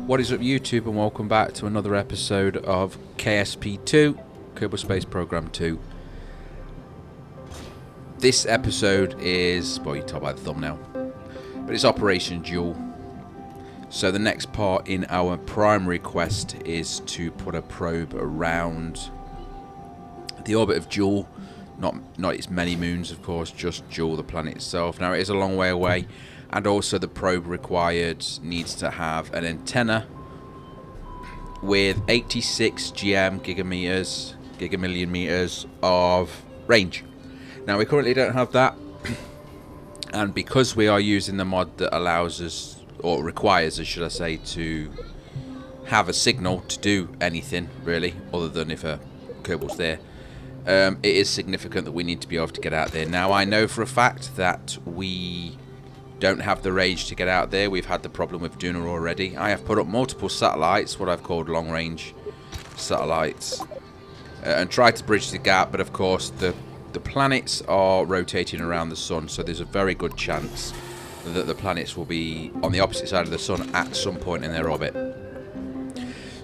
What is up, YouTube, and welcome back to another episode of KSP 2, Kerbal Space Program 2. This episode is, well, you can tell by the thumbnail, but it's Operation Jool. So the next part in our primary quest is to put a probe around the orbit of Jool, not its many moons, of course, just Jool, the planet itself. Now, it is a long way away, and also the probe required needs to have an antenna with 86 gigamillion meters of range. Now, we currently don't have that, and because we are using the mod that allows us, or requires us, should I say, to have a signal to do anything, really, other than if a Kerbal's there, it is significant that we need to be able to get out there. Now, I know for a fact that we don't have the range to get out there. We've had the problem with Duna already. I have put up multiple satellites, what I've called long-range satellites, and tried to bridge the gap, but of course the planets are rotating around the sun, so there's a very good chance that the planets will be on the opposite side of the sun at some point in their orbit.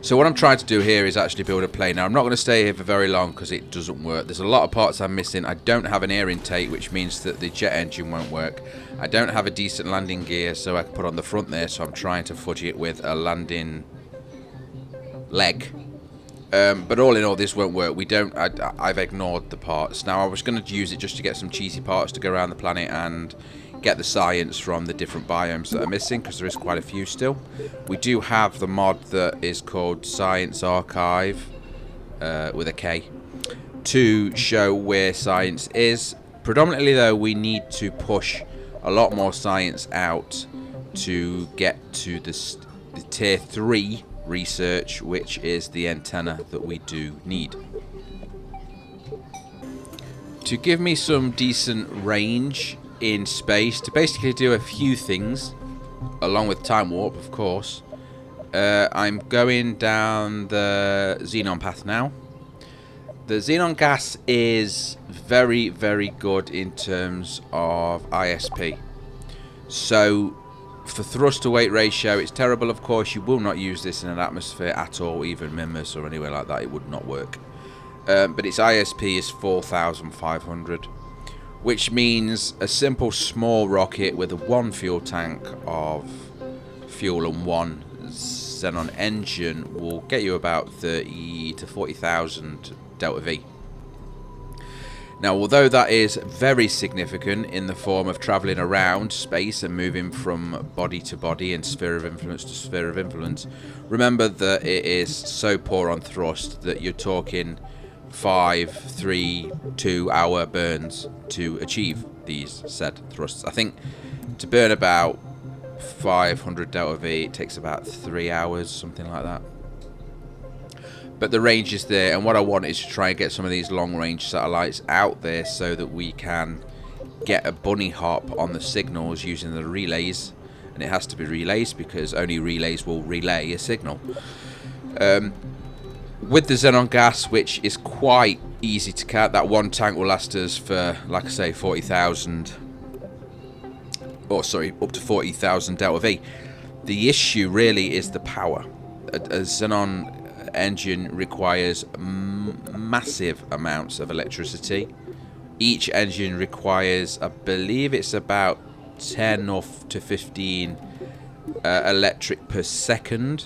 So what I'm trying to do here is actually build a plane. Now, I'm not going to stay here for very long because it doesn't work. There's a lot of parts I'm missing. I don't have an air intake, which means that the jet engine won't work. I don't have a decent landing gear, so I can put on the front there, so I'm trying to fudge it with a landing leg. But all in all, this won't work. I've ignored the parts. Now, I was going to use it just to get some cheesy parts to go around the planet and get the science from the different biomes that are missing, because there is quite a few still. We do have the mod that is called Science Archive with a K to show where science is. Predominantly, though, we need to push a lot more science out to get to the tier 3 research, which is the antenna that we do need. To give me some decent range in space, to basically do a few things, along with time warp, of course, I'm going down the xenon path now. The xenon gas is very, very good in terms of ISP. So for thrust to weight ratio, it's terrible, of course. You will not use this in an atmosphere at all, even Mimas or anywhere like that. It would not work. But its ISP is 4,500. Which means a simple small rocket with a 1 fuel tank of fuel and 1 xenon engine will get you about 30 to 40,000 delta V. Now, although that is very significant in the form of travelling around space and moving from body to body and sphere of influence to sphere of influence, remember that it is so poor on thrust that you're talking 5, 3, 2 hour burns to achieve these said thrusts. I think to burn about 500 delta V, it takes about 3 hours, something like that. But the range is there, and what I want is to try and get some of these long range satellites out there so that we can get a bunny hop on the signals using the relays. And it has to be relays because only relays will relay a signal. With the xenon gas, which is quite easy to count, that 1 tank will last us for, like I say, 40,000, or sorry, up to 40,000 delta V. The issue really is the power. A xenon engine requires massive amounts of electricity. Each engine requires, I believe it's about 10 or to 15 electric per second,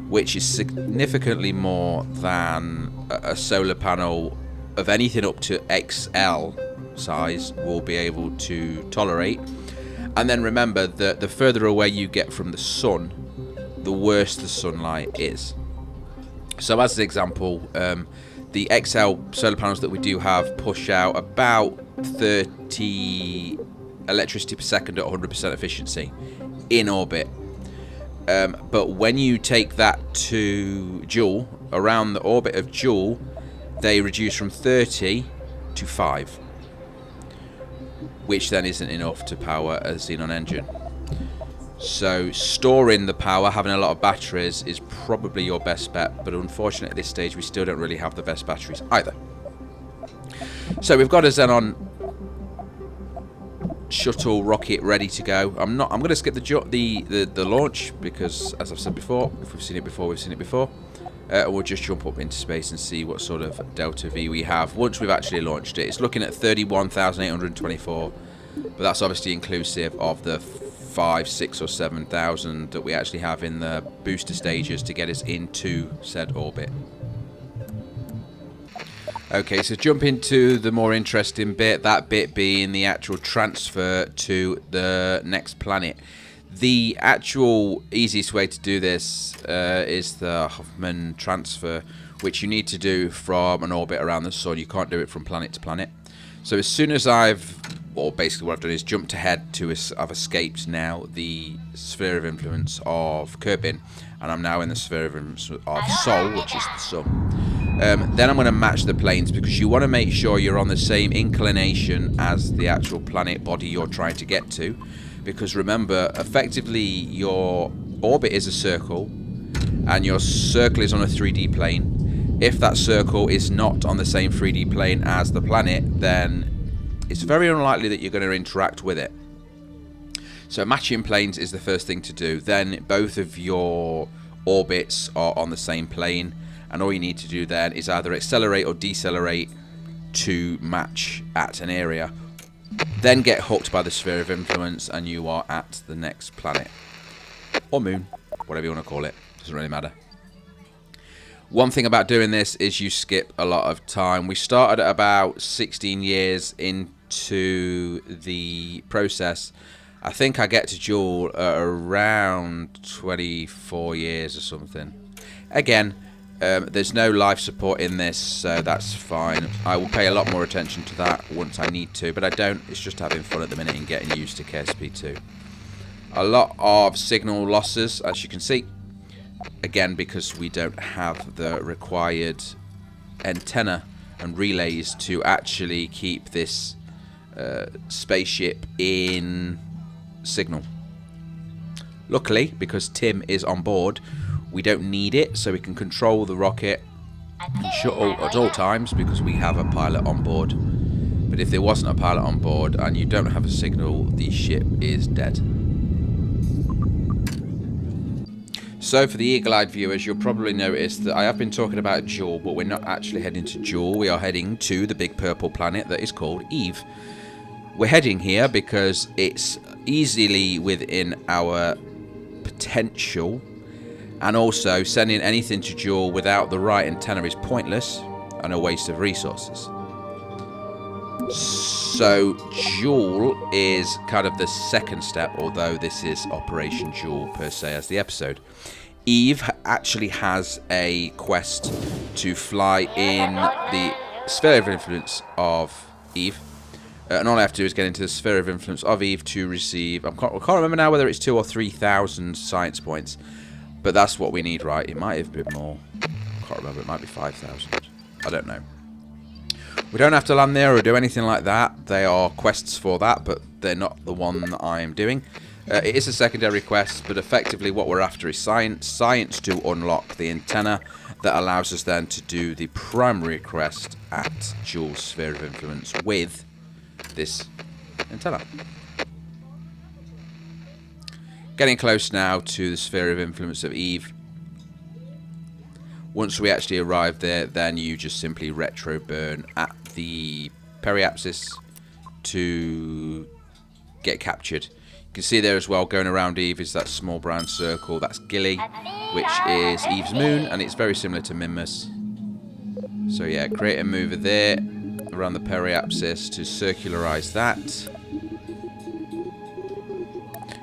which is significantly more than a solar panel of anything up to XL size will be able to tolerate. And then remember that the further away you get from the sun, the worse the sunlight is. So as an example, the XL solar panels that we do have push out about 30 electricity per second at 100% efficiency in orbit. But when you take that to Jool, around the orbit of Jool, they reduce from 30 to 5, which then isn't enough to power a xenon engine. So storing the power, having a lot of batteries, is probably your best bet, but unfortunately at this stage we still don't really have the best batteries either. So we've got a xenon shuttle rocket ready to go. I'm going to skip the launch because, as I've said before, if we've seen it before, we've seen it before. We'll just jump up into space and see what sort of delta V we have once we've actually launched it. It's looking at 31,824, but that's obviously inclusive of the 5, 6 or 7,000 that we actually have in the booster stages to get us into said orbit. Okay, so jump into the more interesting bit, that bit being the actual transfer to the next planet. The actual easiest way to do this is the Hoffman transfer, which you need to do from an orbit around the sun. You can't do it from planet to planet. So as soon as basically what I've done is jumped ahead to, I've escaped now the sphere of influence of Kerbin, and I'm now in the sphere of influence of Sol, which is the sun. Then I'm going to match the planes, because you want to make sure you're on the same inclination as the actual planet body you're trying to get to. Because remember, effectively your orbit is a circle and your circle is on a 3D plane. If that circle is not on the same 3D plane as the planet, then it's very unlikely that you're going to interact with it. So matching planes is the first thing to do. Then both of your orbits are on the same plane, and all you need to do then is either accelerate or decelerate to match at an area. Then get hooked by the sphere of influence and you are at the next planet. Or moon, whatever you want to call it. Doesn't really matter. One thing about doing this is you skip a lot of time. We started at about 16 years into the process. I think I get to Jool at around 24 years or something. Again, there's no life support in this, so that's fine. I will pay a lot more attention to that once I need to, but I don't. It's just having fun at the minute and getting used to KSP 2. A lot of signal losses, as you can see. Again, because we don't have the required antenna and relays to actually keep this spaceship in signal. Luckily, because Tim is on board, we don't need it, so we can control the rocket and shuttle at all times because we have a pilot on board. But if there wasn't a pilot on board and you don't have a signal, the ship is dead. So for the eagle-eyed viewers, you'll probably notice that I have been talking about Jool, but we're not actually heading to Jool. We are heading to the big purple planet that is called Eve. We're heading here because it's easily within our potential. And also, sending anything to Jool without the right antenna is pointless and a waste of resources. So, Jool is kind of the second step, although this is Operation Jool per se as the episode. Eve actually has a quest to fly in the sphere of influence of Eve. And all I have to do is get into the sphere of influence of Eve to receive, I can't remember now whether it's 2,000 or 3,000 science points. But that's what we need, right? It might have been more. I can't remember. It might be 5,000. I don't know. We don't have to land there or do anything like that. They are quests for that, but they're not the one that I'm doing. It is a secondary quest, but effectively what we're after is science. Science to unlock the antenna that allows us then to do the primary quest at Jool's sphere of influence with this antenna. Getting close now to the sphere of influence of Eve. Once we actually arrive there, then you just simply retro burn at the periapsis to get captured. You can see there as well, going around Eve is that small brown circle. That's Gilly, which is Eve's moon, and it's very similar to Minmus. So yeah, create a mover there around the periapsis to circularize that.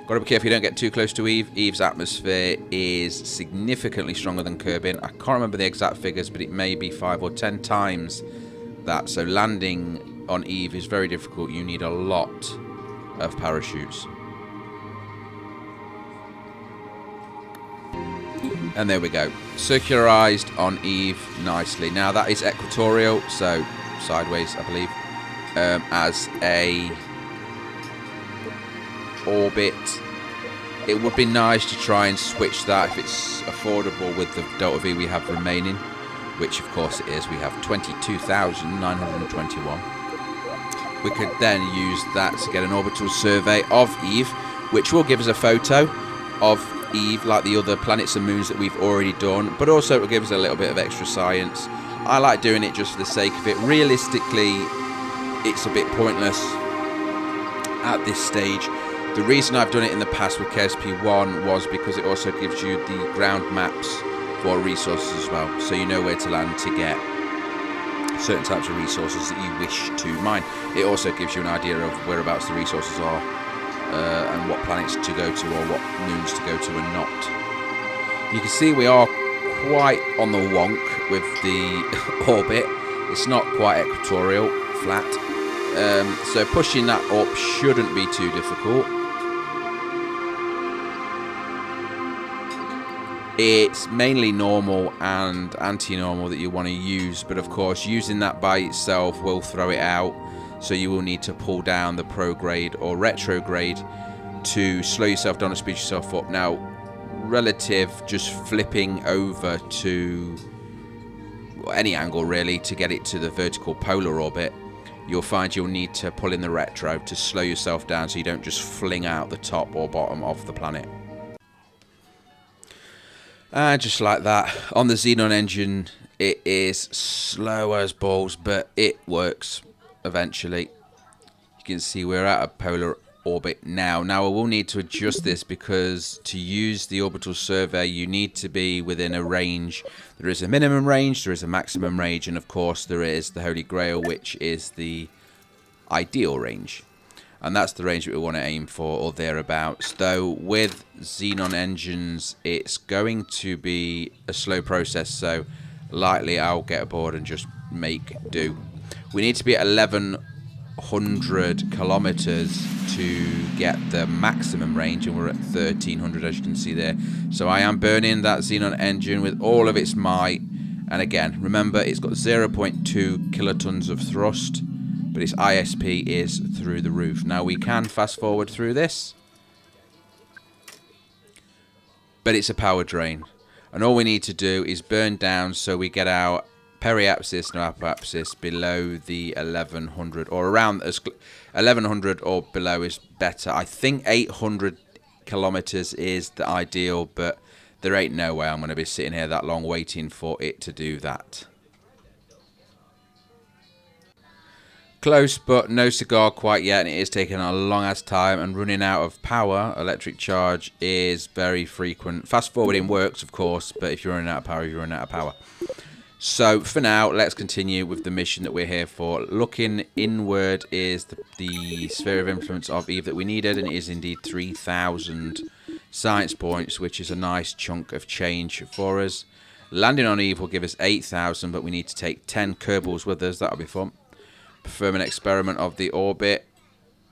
Got to be careful you don't get too close to Eve. Eve's atmosphere is significantly stronger than Kerbin. I can't remember the exact figures, but it may be 5 or 10 times that. So landing on Eve is very difficult. You need a lot of parachutes. And there we go. Circularized on Eve nicely. Now that is equatorial, so sideways, I believe, as a orbit. It would be nice to try and switch that if it's affordable with the delta V we have remaining, which of course it is. We have 22,921. we could then use that to get an orbital survey of Eve, which will give us a photo of Eve like the other planets and moons that we've already done, but also it will give us a little bit of extra science. I like doing it just for the sake of it. Realistically, it's a bit pointless at this stage. The reason I've done it in the past with KSP 1 was because it also gives you the ground maps for resources as well, so you know where to land to get certain types of resources that you wish to mine. It also gives you an idea of whereabouts the resources are, and what planets to go to or what moons to go to and not. You can see we are quite on the wonk with the orbit. It's not quite equatorial, flat. So pushing that up shouldn't be too difficult. It's mainly normal and anti-normal that you want to use, but of course using that by itself will throw it out, so you will need to pull down the prograde or retrograde to slow yourself down and speed yourself up. Now, relative just flipping over to any angle really to get it to the vertical polar orbit, you'll find you'll need to pull in the retro to slow yourself down so you don't just fling out the top or bottom of the planet. And just like that, on the Xenon engine, it is slow as balls, but it works eventually. You can see we're at a polar orbit now. Now I will need to adjust this because to use the orbital survey, you need to be within a range. There is a minimum range, there is a maximum range, and of course there is the Holy Grail, which is the ideal range. And that's the range that we want to aim for, or thereabouts. Though with Xenon engines, it's going to be a slow process, so likely I'll get aboard and just make do. We need to be at 1100 kilometers to get the maximum range, and we're at 1300 as you can see there. So I am burning that Xenon engine with all of its might. And again, remember it's got 0.2 kilotons of thrust, but its ISP is through the roof. Now we can fast forward through this, but it's a power drain, and all we need to do is burn down so we get our periapsis and apoapsis below the 1100, or around as 1100 or below is better. I think 800 kilometers is the ideal, but there ain't no way I'm going to be sitting here that long waiting for it to do that. Close, but no cigar quite yet, and it is taking a long ass time, and running out of power, electric charge, is very frequent. Fast forwarding works, of course, but if you're running out of power, you're running out of power. So for now, let's continue with the mission that we're here for. Looking inward is the sphere of influence of Eve that we needed, and it is indeed 3,000 science points, which is a nice chunk of change for us. Landing on Eve will give us 8,000, but we need to take 10 Kerbals with us. That'll be fun. Perform an experiment of the orbit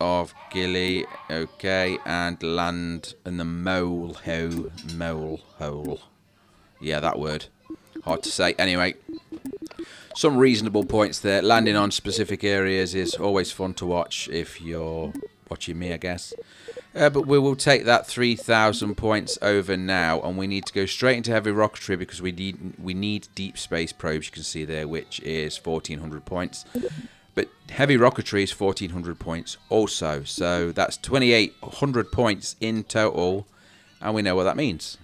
of Gilly, okay, and land in the mole hole. Yeah, that word. Hard to say. Anyway, some reasonable points there. Landing on specific areas is always fun to watch if you're watching me, I guess. But we will take that 3,000 points over now, and we need to go straight into heavy rocketry because we need deep space probes. You can see there, which is 1,400 points. But heavy rocketry is 1,400 points also. So that's 2,800 points in total. And we know what that means.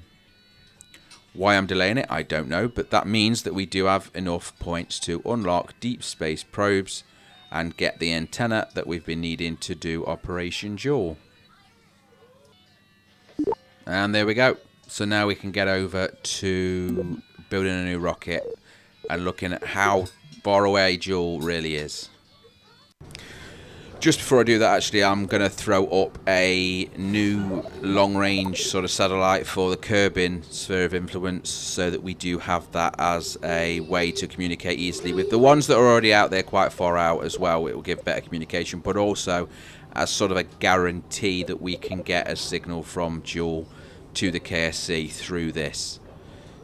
Why I'm delaying it, I don't know. But that means that we do have enough points to unlock deep space probes and get the antenna that we've been needing to do Operation Jool. And there we go. So now we can get over to building a new rocket and looking at how far away Jool really is. Just before I do that, actually, I'm going to throw up a new long-range sort of satellite for the Kerbin sphere of influence, so that we do have that as a way to communicate easily with the ones that are already out there quite far out as well. It will give better communication, but also as sort of a guarantee that we can get a signal from Jool to the KSC through this.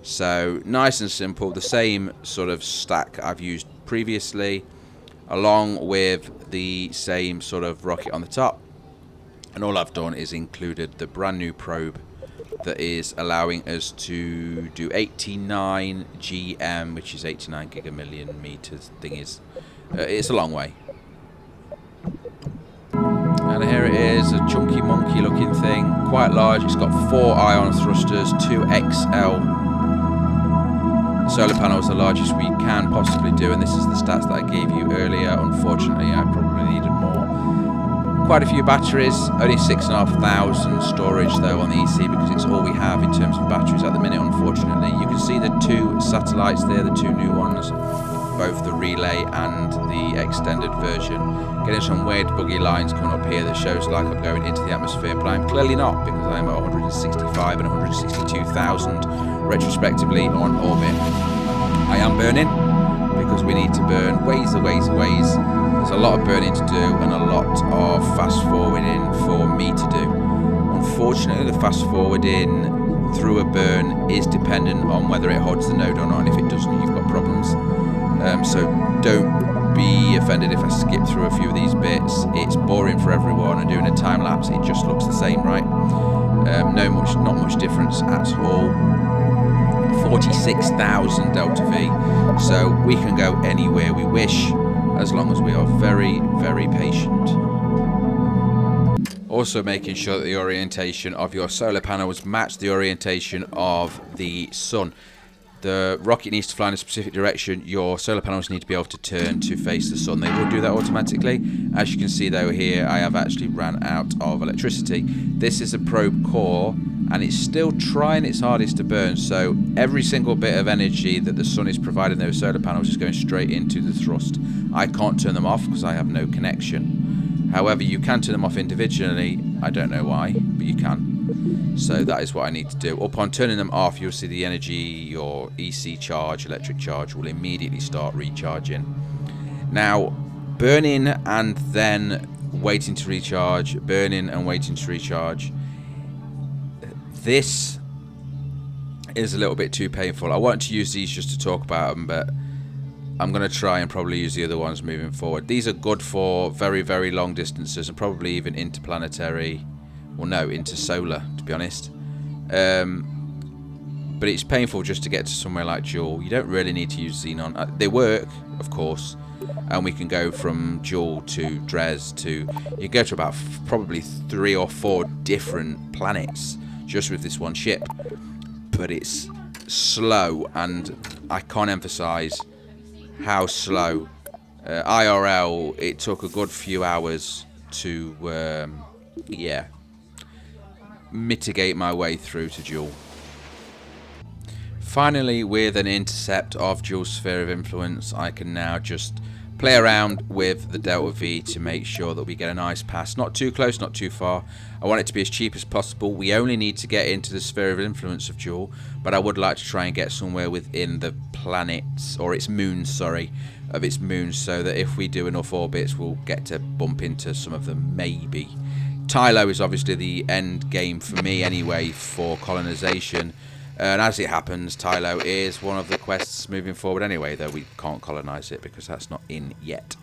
So nice and simple, the same sort of stack I've used previously, along with the same sort of rocket on the top. And all I've done is included the brand new probe that is allowing us to do 89 GM, which is 89 gigamillion meters. Thing is, it's a long way. is a chunky monkey looking thing, quite large. It's got 4 ion thrusters, 2 XL solar panels, the largest we can possibly do, and this is the stats that I gave you earlier. Unfortunately, I probably needed more. Quite a few batteries, only 6,500 storage though on the EC, because it's all we have in terms of batteries at the minute, unfortunately. You can see the 2 satellites there, the 2 new ones, both the relay and the extended version. Getting some weird buggy lines coming up here that shows like I'm going into the atmosphere, but I'm clearly not, because I'm at 165 and 162,000 retrospectively on orbit. I am burning, because we need to burn ways. There's a lot of burning to do and a lot of fast forwarding for me to do. Unfortunately, the fast forwarding through a burn is dependent on whether it holds the node or not, and if it doesn't, you've got problems. So don't be offended if I skip through a few of these bits. It's boring for everyone, and doing a time lapse, it just looks the same, right? Not much difference at all. 46,000 delta V, so we can go anywhere we wish as long as we are very, very patient. Also making sure that the orientation of your solar panels match the orientation of the sun. The rocket needs to fly in a specific direction. Your solar panels need to be able to turn to face the sun. They will do that automatically. As you can see though here, I have actually ran out of electricity. This is a probe core, and it's still trying its hardest to burn, so every single bit of energy that the sun is providing those solar panels is going straight into the thrust. I can't turn them off because I have no connection. However, you can turn them off individually. I don't know why, but you can. So that is what I need to do. Upon turning them off, you'll see the energy, your EC charge, electric charge, will immediately start recharging. Now, burning and then waiting to recharge, burning and waiting to recharge. This is a little bit too painful. I want to use these just to talk about them, but I'm going to try and probably use the other ones moving forward. These are good for very, very long distances and probably even interplanetary, well no, intersolar, to be honest. But it's painful just to get to somewhere like Jool. You don't really need to use Xenon. They work, of course, and we can go from Jool to Dres to... You go to about probably 3 or 4 different planets just with this one ship. But it's slow, and I can't emphasize how slow. IRL, it took a good few hours to, mitigate my way through to Jool. Finally, with an intercept of Jool's sphere of influence, I can now just play around with the delta V to make sure that we get a nice pass. Not too close, not too far. I want it to be as cheap as possible. We only need to get into the sphere of influence of Jool, but I would like to try and get somewhere within the planets, or its moons, sorry, of its moons, so that if we do enough orbits, we'll get to bump into some of them, maybe. Tylo is obviously the end game for me anyway for colonization. And as it happens, Tylo is one of the quests moving forward anyway, though we can't colonize it because that's not in yet.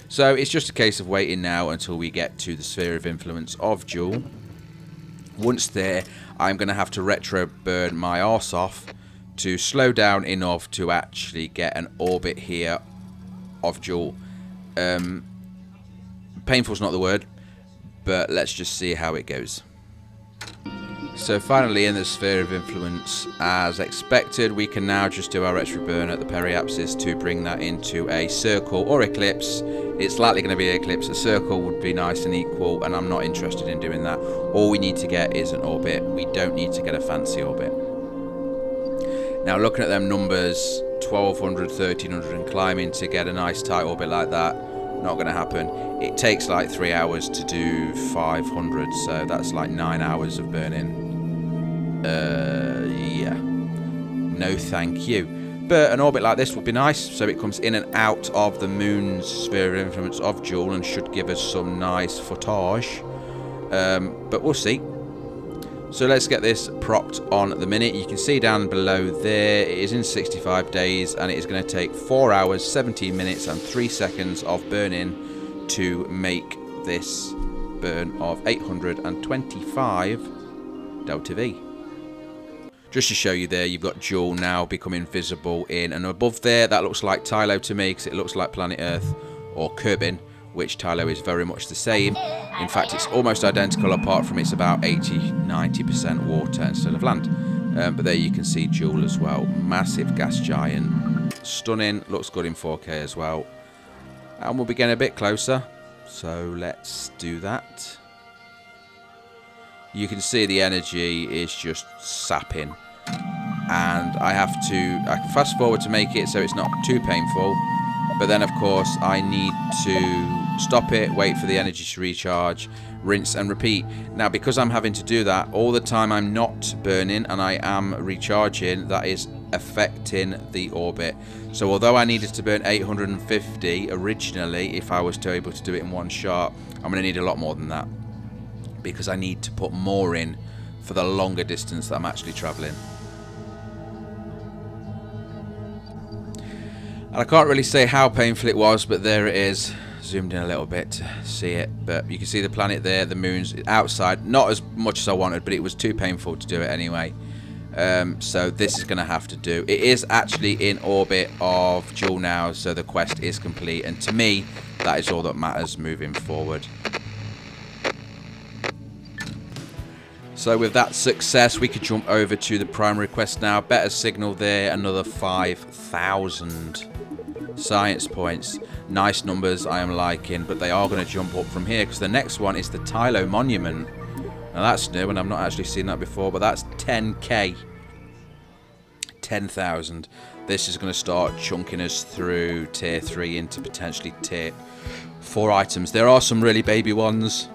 So it's just a case of waiting now until we get to the sphere of influence of Jool. Once there, I'm going to have to retro burn my arse off to slow down enough to actually get an orbit here of Jool. Painful's not the word, but let's just see how it goes. So finally, in the sphere of influence, as expected, we can now just do our retro burn at the periapsis to bring that into a circle or eclipse. It's likely going to be an eclipse. A circle would be nice and equal, and I'm not interested in doing that. All we need to get is an orbit. We don't need to get a fancy orbit. Now, looking at them numbers, 1200, 1300 and climbing to get a nice tight orbit like that, not going to happen. It takes like 3 hours to do 500, so that's like 9 hours of burning. Yeah. No thank you. But an orbit like this would be nice, so it comes in and out of the moon's sphere of influence of Jool and should give us some nice footage. But we'll see. So let's get this propped on the minute. You can see down below there, it is in 65 days, and it is going to take 4 hours, 17 minutes and 3 seconds of burning to make this burn of 825 delta V. Just to show you there, you've got Jool now becoming visible in, and above there, that looks like Tylo to me, because it looks like planet Earth, or Kerbin, which Tylo is very much the same. In fact, it's almost identical, apart from it's about 80-90% water instead of land. But there you can see Jool as well. Massive gas giant. Stunning. Looks good in 4K as well. And we'll be getting a bit closer. So let's do that. You can see the energy is just sapping. And I can fast forward to make it so it's not too painful. But then, of course, I need to stop it, wait for the energy to recharge, rinse and repeat. Now, because I'm having to do that all the time, I'm not burning and I am recharging. That is affecting the orbit. So although I needed to burn 850 originally, if I was to able to do it in one shot, I'm going to need a lot more than that, because I need to put more in for the longer distance that I'm actually traveling. And I can't really say how painful it was, but there it is. Zoomed in a little bit to see it, but you can see the planet there, the moon's outside. Not as much as I wanted, but it was too painful to do it anyway. So this is going to have to do. It is actually in orbit of Jool now, so the quest is complete. And to me, that is all that matters moving forward. So with that success, we could jump over to the primary quest now. Better signal there, another 5,000 science points. Nice numbers, I am liking, but they are going to jump up from here, because the next one is the Tylo Monument. Now that's new, and I've not actually seen that before, but that's 10k. 10,000. This is going to start chunking us through tier 3 into potentially tier 4 items. There are some really baby ones.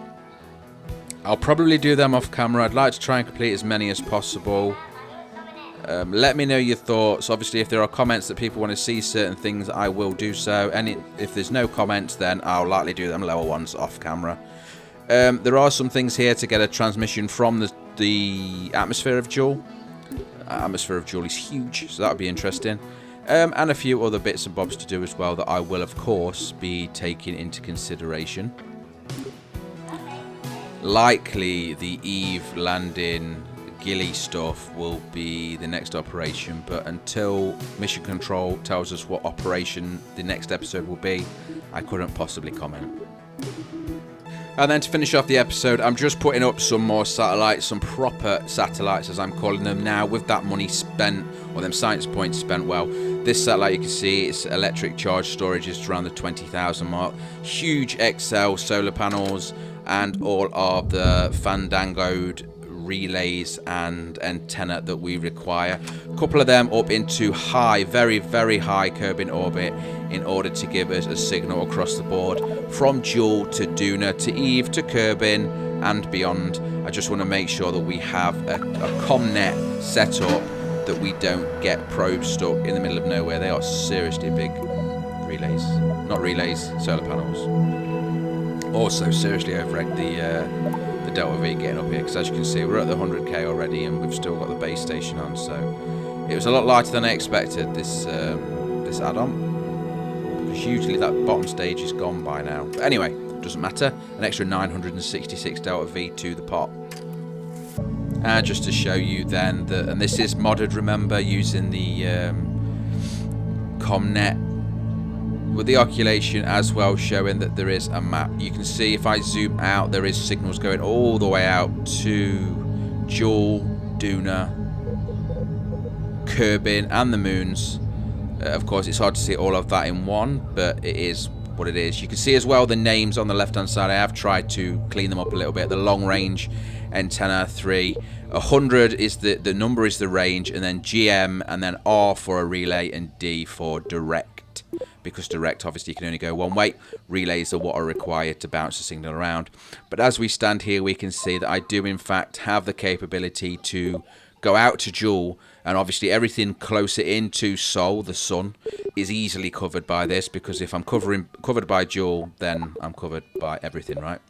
I'll probably do them off camera. I'd like to try and complete as many as possible. Let me know your thoughts. Obviously, if there are comments that people want to see certain things, I will do so. And if there's no comments, then I'll likely do them lower ones off camera. There are some things here to get a transmission from the atmosphere of Jool. Atmosphere of Jool is huge, so that would be interesting. And a few other bits and bobs to do as well that I will, of course, be taking into consideration. Likely the Eve landing ghillie stuff will be the next operation, but until Mission Control tells us what operation the next episode will be, I couldn't possibly comment. And then to finish off the episode, I'm just putting up some more satellites, some proper satellites as I'm calling them now, with that money spent, or them science points spent well. This satellite, you can see, its electric charge storage is around the 20,000 mark. Huge XL solar panels, and all of the fandangoed relays and antenna that we require. A couple of them up into high, very, very high Kerbin orbit in order to give us a signal across the board from Jool to Duna to Eve to Kerbin and beyond. I just want to make sure that we have a ComNet set up, that we don't get probes stuck in the middle of nowhere. They are seriously big relays. Not relays, solar panels. Also seriously overegged the Delta V getting up here, because as you can see, we're at the 100k already and we've still got the base station on, so it was a lot lighter than I expected, this add-on, because usually that bottom stage is gone by now. But anyway, doesn't matter. An extra 966 Delta V to the pot. And just to show you then that, and this is modded, remember, using the ComNet with the articulation as well, showing that there is a map. You can see if I zoom out, there is signals going all the way out to Jool, Duna, Kerbin and the moons. Of course, it's hard to see all of that in one, but it is what it is. You can see as well the names on the left hand side. I have tried to clean them up a little bit. The long range antenna 3, 100 is the number is the range, and then GM, and then R for a relay, and D for direct, because direct obviously can only go one way. Relays are what are required to bounce the signal around. But as we stand here, we can see that I do in fact have the capability to go out to Jool, and obviously everything closer into Sol, the sun, is easily covered by this, because if I'm covered by Jool, then I'm covered by everything, right?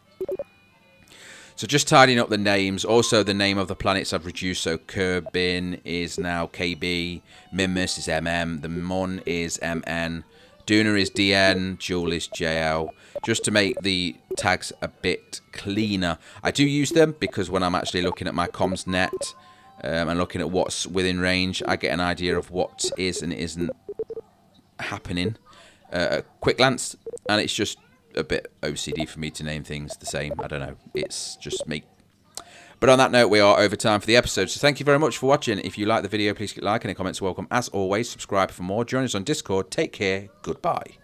So just tidying up the names. Also, the name of the planets I've reduced. So Kerbin is now KB, Mimus is MM, the Mun is MN, Duna is DN, Jool is JL, just to make the tags a bit cleaner. I do use them because when I'm actually looking at my comms net and looking at what's within range, I get an idea of what is and isn't happening at a quick glance, and it's just a bit OCD for me to name things the same. I don't know. It's just me. But on that note, we are over time for the episode. So thank you very much for watching. If you like the video, please click like, and comments are welcome. As always, subscribe for more. Join us on Discord. Take care. Goodbye.